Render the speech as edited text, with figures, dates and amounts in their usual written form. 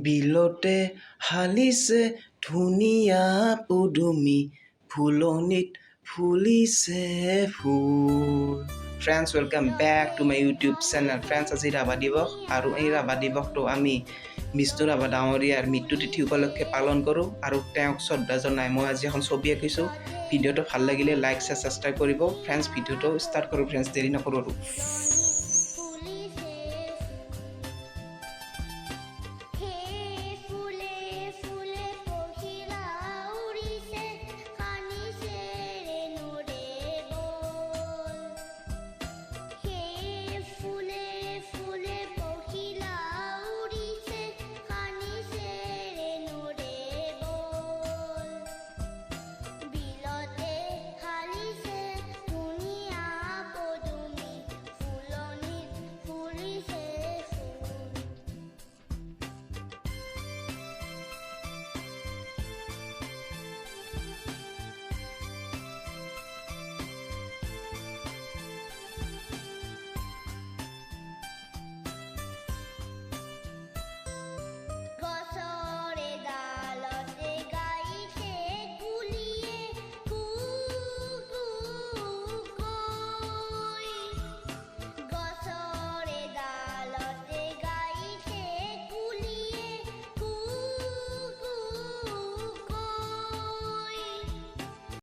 বিলতে হালিছে ধুনীয়া পুদুমি ফুলনিত ফুলিছে ফুল Friends, welcome back to my YouTube channel. Friends, আজি ৰাভা দিৱস আৰু এই ৰাভা দিৱসটো আমি বিষ্ণু ৰাভা ডাঙৰীয়াৰ মৃত্যু তিথি উপলক্ষে পালন কৰোঁ আৰু তেওঁক শ্ৰদ্ধা জনাই মই আজি এখন ছবি আঁকিছোঁ ভিডিঅ'টো ভাল লাগিলে লাইক সাবস্ক্ৰাইব কৰিব ফ্ৰেণ্ডছ ভিডিঅ'টো ষ্টাৰ্ট কৰোঁ ফ্ৰেণ্ডছ দেৰি নকৰোঁ আৰু